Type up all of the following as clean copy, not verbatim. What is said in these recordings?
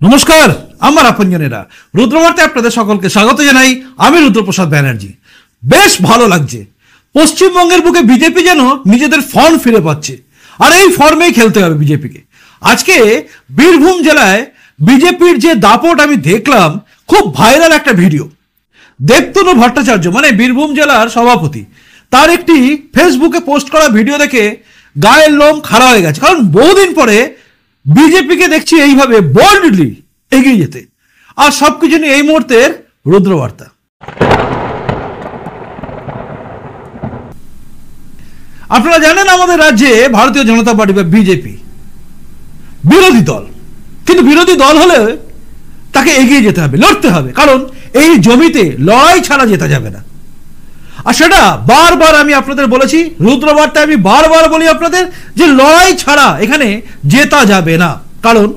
নমস্কার, আমার আপনজনেরা, রুদ্রবার্তায় আপনাদের সকলকে স্বাগত জানাই। আমি রুদ্রপ্রসাদ ব্যানার্জি। বেশ ভালো লাগছে, পশ্চিমবঙ্গের বুকে বিজেপি যেন নিজেদের ফর্ম ফিরে পাচ্ছে, আর এই ফর্মেই খেলতে হবে বিজেপিকে। আজকে বীরভূম জেলায় বিজেপির যে দাপট আমি দেখলাম, খুব ভাইরাল একটা ভিডিও। দেবতনু ভট্টাচার্য মানে বীরভূম জেলার সভাপতি, তার একটি ফেসবুকে পোস্ট করা ভিডিও দেখে গায়ের লোম খাড়া হয়ে গেছে। কারণ বহুদিন পরে বিজেপিকে দেখছি এইভাবে বোল্ডলি এগিয়ে যেতে। আর সবকিছু নিয়ে এই মুহূর্তের রুদ্রবার্তা। আপনারা জানেন আমাদের রাজ্যে ভারতীয় জনতা পার্টি বা বিজেপি বিরোধী দল, কিন্তু বিরোধী দল হলে তাকে এগিয়ে যেতে হবে, লড়তে হবে। কারণ এই জমিতে লড়াই ছাড়া জেতা যাবে না। আর সেটা বারবার আমি আপনাদের বলেছি, রুদ্রবার্তায় আমি বারবার বলি আপনাদের যে লড়াই ছাড়া এখানে জেতা যাবে না। কারণ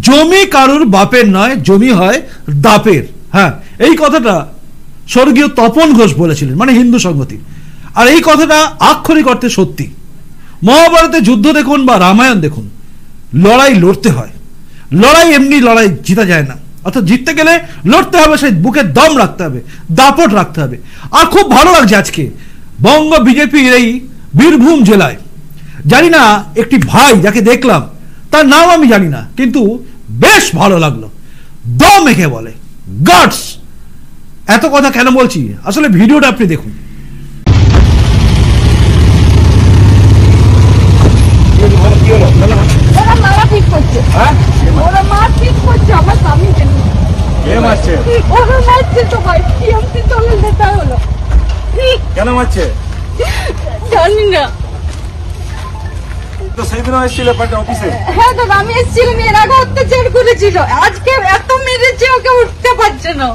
জমি কারুর বাপের নয়, জমি হয় দাপের। হ্যাঁ, এই কথাটা স্বর্গীয় তপন ঘোষ বলেছিলেন, মানে হিন্দু সংগতি। আর এই কথাটা আক্ষরিক অর্থে সত্যি। মহাভারতে যুদ্ধ দেখুন বা রামায়ণ দেখুন, লড়াই লড়তে হয়। লড়াই এমনি লড়াই জিতা যায় না। অর্থাৎ জিততে গেলে লড়তে হবে, সেই বুকে দম রাখতে হবে, দাপট রাখতে হবে। আর খুব ভালো লাগছে আজকে বঙ্গ বিজেপির এই বীরভূম জেলায়, জানি না একটি ভাই যাকে দেখলাম, তার নাম আমি জানি না, কিন্তু বেশ ভালো লাগলো। দম একে বলে, গাটস। এত কথা কেন বলছি, আসলে ভিডিওটা আপনি দেখুন। কেন মারছে জানি না। তো সেইদিন এসেছিল অফিসে। হ্যাঁ দাদা, আমি এসেছিলাম, এর আগে অত্যাচার করেছিল, আজকে এত মেরেছে ওকে উঠতে পারছে না।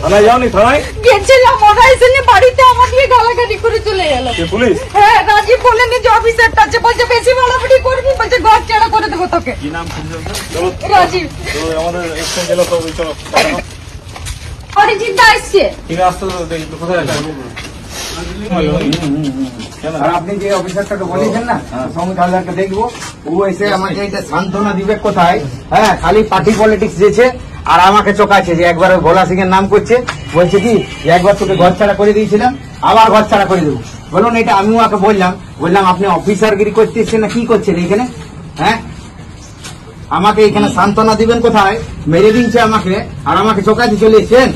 থানায় যাওনি? থানায় গেছিলাম, ওরা এসে নিয়ে বাড়িতে আমার দিয়ে গালাগালি করে চলে গেল। পুলিশ? হ্যাঁ, রাজীব বলেন যে অফিসারটা আছে, বলছে বেশি বাড়াবাড়ি করবি, বলছে ঘর ছাড়া করে দেবো তোকে। কি নাম? রাজীব। আমাদের এক্সচেঞ্জ জেলা তো চলো অরিজিৎ দা এসছে। ঠিক আসতে কোথায় আর আপনি যে অফিসারটাকে বলেছেন না সৌমিত হালদারকে দেখবো, ও এসে আমাকে এটা সান্ত্বনা দিবে কোথায়? হ্যাঁ, খালি পার্টি পলিটিক্স দিয়েছে আর আমাকে চোখাচ্ছে যে একবার ভোলা সিং এর নাম করছে, বলছে কি একবার তোকে ঘর ছাড়া করে দিয়েছিলাম, আবার ঘর ছাড়া করে দেবো। বলুন, এটা আমিও ওকে বললাম আপনি অফিসারগিরি করতে এসছেন না কি করছেন এখানে? হ্যাঁ, আমাকে এখানে সান্ত্বনা দিবেন কোথায়? মেরে দিচ্ছে আমাকে আর আমাকে চোখাতে চলে এসছেন।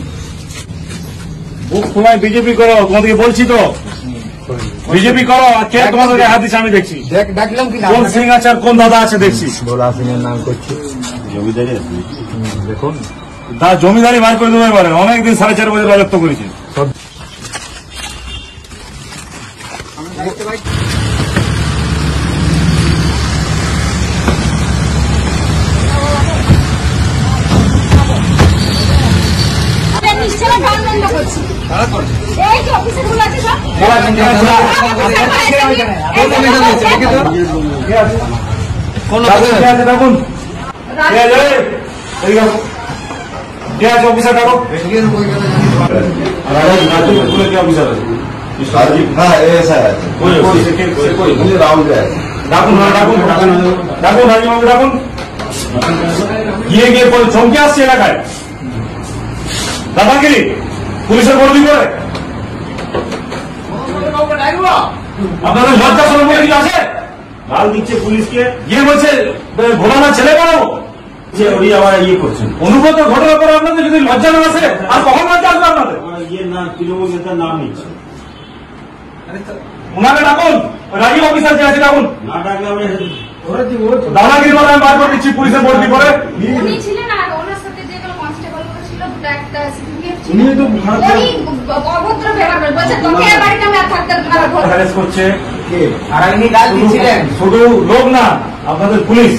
সময় বিজেপি করো, তোমাদেরকে বলছি তো বিজেপি করো। আর কে তোমাদেরকে হাত দিচ্ছে আমি দেখছি। দেখলাম কি কোন সিং আছে আর কোন দাদা আছে দেখছি। ভোলা সিং এর নাম করছে, জমিদারি দেখুন তার জমিদারি বার করে দেবে পারেন। অনেকদিন 4.5 বছর রাজত্ব করেছে। অফিসার ডাকো। অফিসার আছে গিয়ে গিয়ে চমকে আসছে এলাকায় দাদাগিরি পুলিশের বদলি করে। আপনাদের লজ্জা শরম বলে কিছু আছে? গাল দিচ্ছে পুলিশকে, গিয়ে বলছে ভোলানা ছেলে বানাবো। ওই আবার ইয়ে করছেন অনুব্রত ঘটনার পরে আপনাদের যদি লজ্জা না আসে, আর কখন লজ্জা আসবে আপনাদের? ইয়ে না, তৃণমূল নেতার নাম নিচ্ছে। ওনাকে ডাকুন, রাজীব অফিসার যে আছে ডাকুন। না ডাকলে আমি দাদাগিরি বলে আমি বার করে দিচ্ছি পুলিশের বদলি করে। উনি ছিলেন আর ওনার সাথে যেগুলো কনস্টেবল ছিল, একটা সিকিউরিটি ছিল, উনি তো উনি অভদ্র ব্যবহার বলছে, তোকে এই বাড়িতে আমি আর থাকতে দেব না। হ্যারাস করছে আর আপনি গাল দিচ্ছিলেন। শুধু লোক না, আপনাদের পুলিশ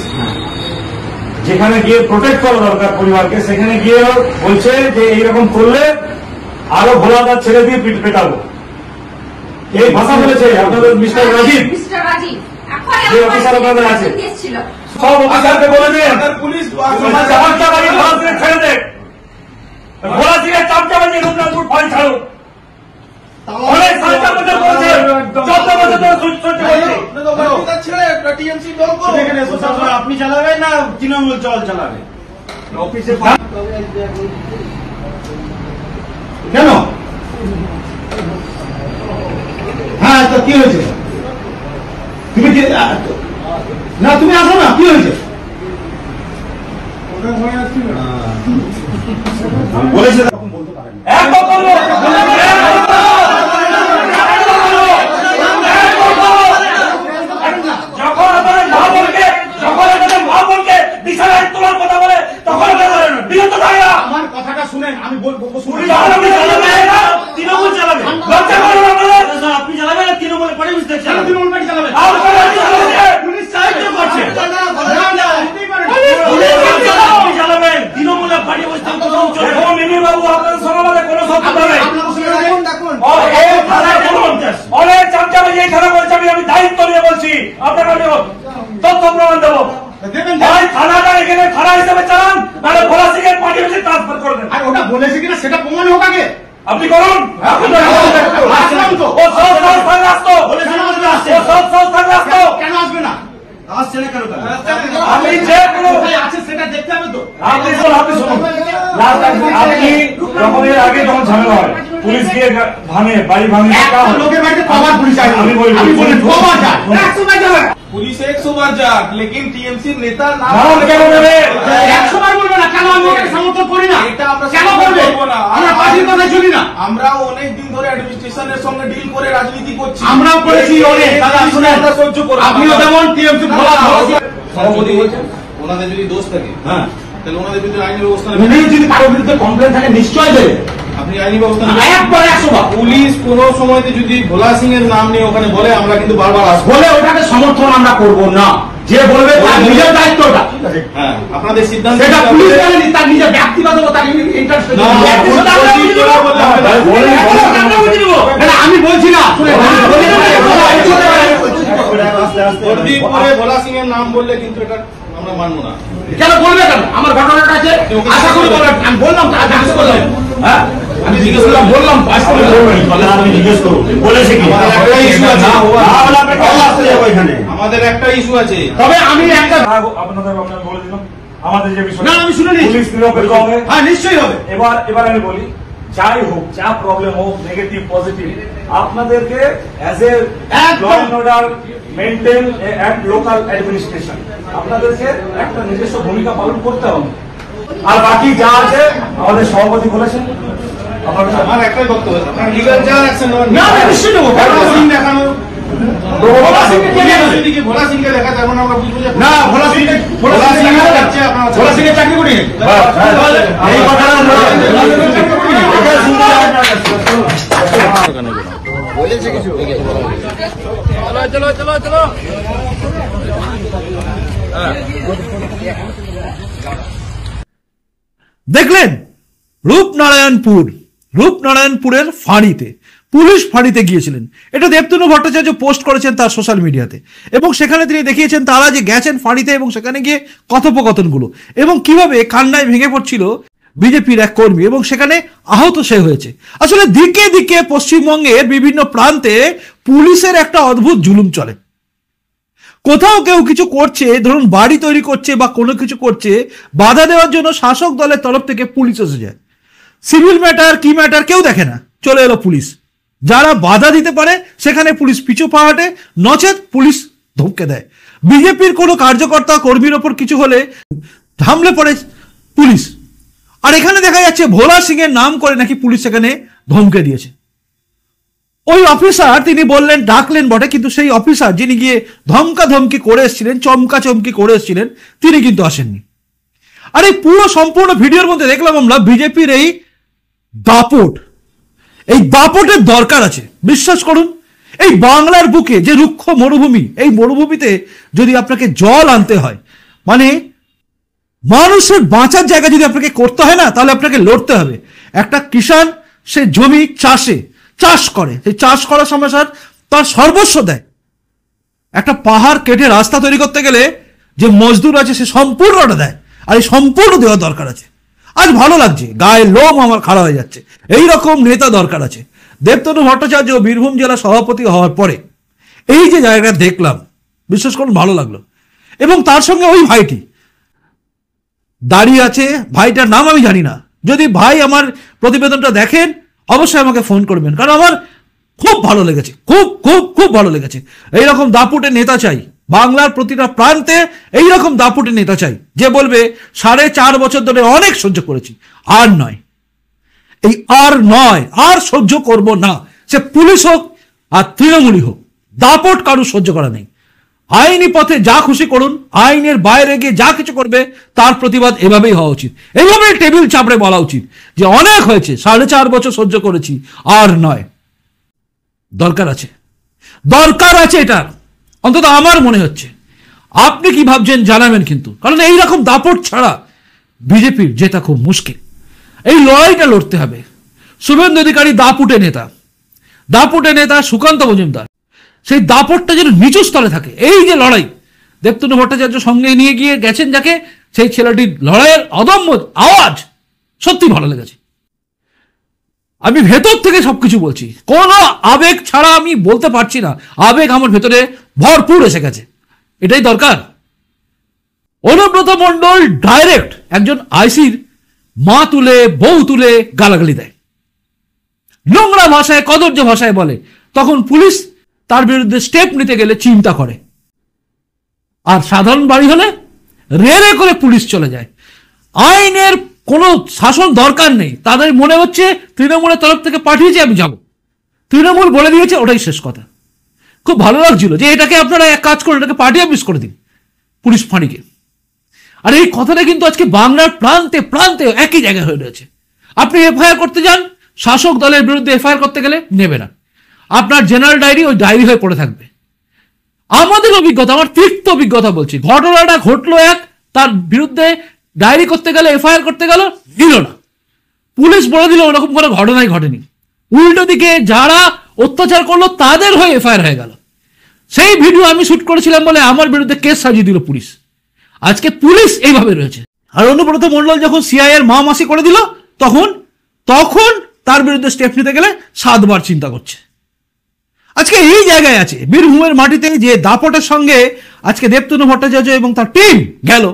যেখানে গিয়ে প্রোটেক্ট করা দরকার পরিবারকে, সেখানে গিয়ে বলছে যে এইরকম করলে আরো ভোলাদার ছেড়ে দিয়ে পিঠ পেটাবো। এই ভাষা বলেছে আপনাদের মিস্টার রাজীব, যে অফিসার আপনাদের আছে। সব অফিসারকে বলে দেন পুলিশ ছেড়ে দেয়, ভোলা থেকে চাপটা বাজিয়ে রূপনাথপুর ফাইল ছাড়ো। অনেক খরচা করতে বলছে, 14 বছর ধরে সহ্য করছে। আপনি চালাবেন না তৃণমূল চালাবে অফিসে কেন? হ্যাঁ, তো কি হয়েছে? তুমি না, তুমি আসো না, কি হয়েছে? বলেছে আমার কথাটা শুনেন, আমি বলবো তৃণমূল চালাবে, আপনি চালাবেন না তৃণমূলের পার্টি তৃণমূল পার্টি চালাবে, পুলিশ সাহায্য করছে, চালাবেন তৃণমূলের পার্টি বাবু আপনাদের সমাজে কোনো শত্রুতা নেই। অনেক চামচাবাজি এই খেলা বলছে, আমি দায়িত্ব নিয়ে বলছি আপনাকে, আমি তথ্য প্রমাণ দেবো। থানাটা এখানে থানা হিসেবে চালান, নাহলে ভোলা সিং এর পার্টি অফিসে ট্রান্সফার করে দেন। আর ওটা বলেছে কিনা সেটা প্রমাণ হোক আগে, আপনি করুন। কেন আসবে না? আসছে না কেন? আমি যে কোনো আছে সেটা দেখতে হবে তো। আপনি শুনুন, আপনি যখন এর আগে যখন ঝামেলা হয়, পুলিশ গিয়ে ভাঙে, বাড়ি ভাঙে, লোকের বাড়িতে কবার পুলিশ আসে? আমি বলি কবার যায়? 100 বার যাবে পুলিশ, 100 বার যাক, লেকিন টিএমসি নেতা নাম কেন দেবে? 100 বার বলবে না কেন? আমি ওকে সমর্থন করি না, এটা আমরা কেন করবে? আমরা পার্টির কথা চলি না। আমরাও অনেক দিন ধরে অ্যাডমিনিস্ট্রেশনের সঙ্গে ডিল করে রাজনীতি করছি, আমরাও করেছি অনেক। দাদা শুনেন, আমরা সহ্য করব, আপনিও যেমন টিএমসি বলা সভাপতি বলছেন, ওনাদের যদি দোষ থাকে, হ্যাঁ, তাহলে ওনাদের বিরুদ্ধে আইনি ব্যবস্থা নেবেন। যদি কারোর বিরুদ্ধে কমপ্লেন থাকে নিশ্চয় দেবে, আপনি আইনি ব্যবস্থা নেবেন। একবার 100 বার পুলিশ কোন সময়তে যদি ভোলা সিং এর নাম নিয়ে ওখানে বলে, আমরা কিন্তু বারবার আসবো, বলে ওটাকে সমর্থন আমরা করব না। যে বলবে তার নিজের দায়িত্বটা, হ্যাঁ, আপনাদের সিদ্ধান্ত, সেটা পুলিশ জানেনি, তার নিজের ব্যক্তিগত তার ইন্টারেস্ট। আমি বলছি না, ভোলা সিং এর নাম বললে কিন্তু এটা আমরা মানবো না। কেন বলবে কেন? আমার ঘটনাটা আছে, আশা করি বলবেন। আমি বললাম, হ্যাঁ, আমি জিজ্ঞেস করলাম, বললাম, আপনি জিজ্ঞেস করুন বলেছে কি? আমাদের একটা ইস্যু আছে, তবে আমি একটা আপনাদের বলে দিলাম আমাদের যে বিষয়, না আমি শুনে পুলিশ নিরপেক্ষ হবে, হ্যাঁ নিশ্চয়ই হবে। এবার আমি বলি, যাই হোক, যা প্রবলেম হোক, নেগেটিভ পজিটিভ, আপনাদেরকে as a law and order maintain at local administration আপনাদেরকে একটা নিজস্ব ভূমিকা পালন করতে হবে। আর বাকি যা আছে আমাদের সভাপতি বলেছেন, আমার একটাই বক্তব্য, আপনারা লিগ্যাল যা অ্যাকশন নেবেন, না নিশ্চয়ই নেব। সিং দেখানো, ভোলা সিংকে দেখা যায়, এখন আমরা বুঝবো যে না ভোলা সিং যাচ্ছে, আপনারা ভোলা সিং এর চাকরি করি, এই কথাটা বলেছে কিছু। চলো চলো চলো চলো, দেখলেন রূপনারায়ণপুরের ফাঁড়িতে পুলিশ ফাঁড়িতে গিয়েছিলেন। এটা দেবতনু ভট্টাচার্য পোস্ট করেছেন তার সোশ্যাল মিডিয়াতে, এবং সেখানে তিনি দেখিয়েছেন তারা যে গেছেন ফাঁড়িতে এবং সেখানে গিয়ে কথোপকথনগুলো, এবং কিভাবে কান্নায় ভেঙে পড়ছিল বিজেপির এক কর্মী, এবং সেখানে আহত সে হয়েছে। আসলে দিকে দিকে পশ্চিমবঙ্গের বিভিন্ন প্রান্তে পুলিশের একটা অদ্ভুত জুলুম চলে। কোথাও কেউ কিছু করছে, ধরুন বাড়ি তৈরি করছে বা কোনো কিছু করছে, বাধা দেওয়ার জন্য শাসক দলের তরফ থেকে পুলিশ এসে যায়। সিভিল ম্যাটার কি ম্যাটার কেউ দেখে না, চলে এলো পুলিশ। যারা বাধা দিতে পারে সেখানে পুলিশ পিছু পা হাঁটে, নচেত পুলিশ ধমকে দেয়। বিজেপির কোনো কার্যকর্তা কর্মীর ওপর কিছু হলে হামলে পড়ে পুলিশ। আর এখানে দেখা যাচ্ছে ভোলা সিং এর নাম করে নাকি পুলিশ সেখানে ধমকে দিয়েছে। ওই অফিসার তিনি বললেন, ডাকলেন বটে, কিন্তু সেই অফিসার যিনি গিয়ে ধমকা ধমকি করে এসেছিলেন, চমকা চমকি করে এসেছিলেন, তিনি কিন্তু আসেননি। আর এই পুরো সম্পূর্ণ ভিডিওর মধ্যে দেখলাম আমরা বিজেপির এই দাপটের দরকার আছে। বিশ্বাস করুন, এই বাংলার বুকে যে রুক্ষ মরুভূমি, এই মরুভূমিতে যদি আপনাকে জল আনতে হয়, মানে মানুষের বাঁচার জায়গা যদি আপনাকে করতে হয় না, তাহলে আপনাকে লড়তে হবে। একটা কিষাণ সে জমি চাষ করে, সেই চাষ করার সময় তার সর্বস্ব দেয়। একটা পাহাড় কেটে রাস্তা তৈরি করতে গেলে যে মজদুর আছে সে সম্পূর্ণটা দেয়, আর এই সম্পূর্ণ দেওয়া দরকার আছে। আজ ভালো লাগছে, গায়ের লোম আমার খাড়া হয়ে যাচ্ছে, এই রকম নেতা দরকার আছে। দেবতনু ভট্টাচার্য বীরভূম জেলা সভাপতি হওয়ার পরে এই যে জায়গাটা দেখলাম, বিশ্বাস করুন ভালো লাগলো। এবং তার সঙ্গে ওই ভাইটি দাঁড়িয়ে আছে, ভাইটার নাম আমি জানি না। যদি ভাই আমার প্রতিবেদনটা দেখেন অবশ্যই আমাকে ফোন করবেন, কারণ আমার খুব ভালো লেগেছে, খুব খুব খুব ভালো লেগেছে। এইরকম দাপুটে নেতা চাই বাংলার প্রতিটা প্রান্তে, এইরকম দাপুটে নেতা চাই যে বলবে 4.5 বছর ধরে অনেক সহ্য করেছি, আর নয়, এই আর নয়, আর সহ্য করব না। সে পুলিশ হোক আর তৃণমূলই হোক, দাপট কারু সহ্য করা নেই। আইনি পথে যা খুশি করুন, আইনের বাইরে গিয়ে যা কিছু করবে তার প্রতিবাদ এভাবেই হওয়া উচিত। এইভাবেই টেবিল চাপড়ে বলা উচিত যে অনেক হয়েছে, 4.5 বছর সহ্য করেছি, আর নয়। দরকার আছে, দরকার আছে এটার, অন্তত আমার মনে হচ্ছে। আপনি কি ভাবছেন জানাবেন কিন্তু, কারণ এইরকম দাপট ছাড়া বিজেপির জেতা খুব মুশকিল। এই লড়াইটা লড়তে হবে। শুভেন্দু অধিকারী দাপুটে নেতা, দাপুটে নেতা সুকান্ত মজুমদার, সেই দাপটটা যেন নিচু স্তরে থাকে। এই যে লড়াই, দেবতনু ভট্টাচার্য সঙ্গে নিয়ে গিয়ে গেছেন যাকে, সেই ছেলেটির লড়াইয়ের অদম্য আওয়াজ সত্যি ভালো লেগেছে। আমি ভেতর থেকে সবকিছু বলছি, কোনো আবেগ ছাড়া আমি বলতে পারছি না। আবেগ আমার ভেতরে ভরপুর এসে গেছে, এটাই দরকার। অনুব্রত মণ্ডল ডাইরেক্ট একজন আইসির মা তুলে বউ তুলে গালাগালি দেয়, নোংরা ভাষায় কদর্য ভাষায় বলে, তখন পুলিশ তার বিরুদ্ধে স্টেপ নিতে গেলে চিন্তা করে। আর সাধারণ বাড়ি হলে রেড়ে করে পুলিশ চলে যায়। আইনের কোনো শাসন দরকার নেই, তাদের মনে হচ্ছে তৃণমূলের তরফ থেকে পাঠিয়েছে আমি যাব, তৃণমূল বলে দিয়েছে, ওটাই শেষ কথা। খুব ভালো লাগছিল যে এটাকে আপনারা এক কাজ করুন, এটাকে পার্টি অফিস করে দিন পুলিশ ফাঁড়িকে। আর এই কথাটা কিন্তু আজকে বাংলার প্রান্তে প্রান্তে একই জায়গায় হয়ে রয়েছে। আপনি এফআইআর করতে যান, শাসক দলের বিরুদ্ধে এফআইআর করতে গেলে নেবে না, আপনার জেনারেল ডায়েরি ওই ডায়েরি হয়ে পড়ে থাকবে। আমাদের অভিজ্ঞতা, আমার তিক্ত অভিজ্ঞতা বলছি, ঘটনাটা ঘটলো এক, তার বিরুদ্ধে ডায়েরি করতে গেলে এফআইআর করতে গেল, দিল না, পুলিশ বলে দিল ওরকম কোনো ঘটনাই ঘটেনি। উল্টো দিকে যারা অত্যাচার করলো তাদের হয়ে এফআইআর হয়ে গেল। সেই ভিডিও আমি শুট করেছিলাম বলে আমার বিরুদ্ধে কেস সাজিয়ে দিল পুলিশ। আজকে পুলিশ এইভাবে রয়েছে। আর অনুব্রত মণ্ডল যখন সিআইএর মা মাসি করে দিল, তখন তার বিরুদ্ধে স্টেপ নিতে গেলে 7 বার চিন্তা করছে। আজকে এই জায়গায় আছে বীরভূমের মাটিতে, যে দাপটের সঙ্গে আজকে দেবতনু ভট্টাচার্য এবং তার টিম গেল,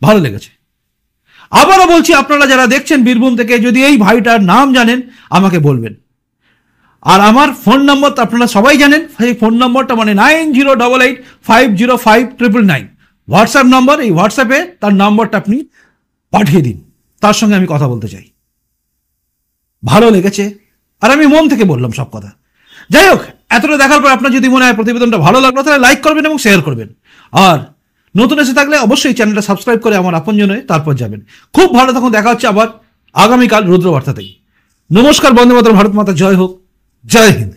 ভালো লেগেছে। আবারও বলছি, আপনারা যারা দেখছেন বীরভূম থেকে, যদি এই ভাইটার নাম জানেন আমাকে বলবেন। আর আমার ফোন নম্বর তো আপনারা সবাই জানেন, সেই ফোন নম্বরটা মানে 9088505999 হোয়াটসঅ্যাপ নম্বর। এই হোয়াটসঅ্যাপে তার নম্বরটা আপনি পাঠিয়ে দিন, তার সঙ্গে আমি কথা বলতে চাই। ভালো লেগেছে, আর আমি মন থেকে বললাম সব কথা। যাই হোক, এতটা দেখার পর আপনার যদি মনে হয় প্রতিবেদনটা ভালো লাগলো, তাহলে লাইক করবেন এবং শেয়ার করবেন। আর নতুন এসে থাকলে অবশ্যই চ্যানেলটা সাবস্ক্রাইব করে আমার আপনজন হয়ে তারপর যাবেন। খুব ভালো থাকুন, দেখা হচ্ছে আবার আগামীকাল রুদ্রবার্তাতেই। নমস্কার, বন্দে মাতরম, ভারত মাতা জয় হোক, জয় হিন্দ।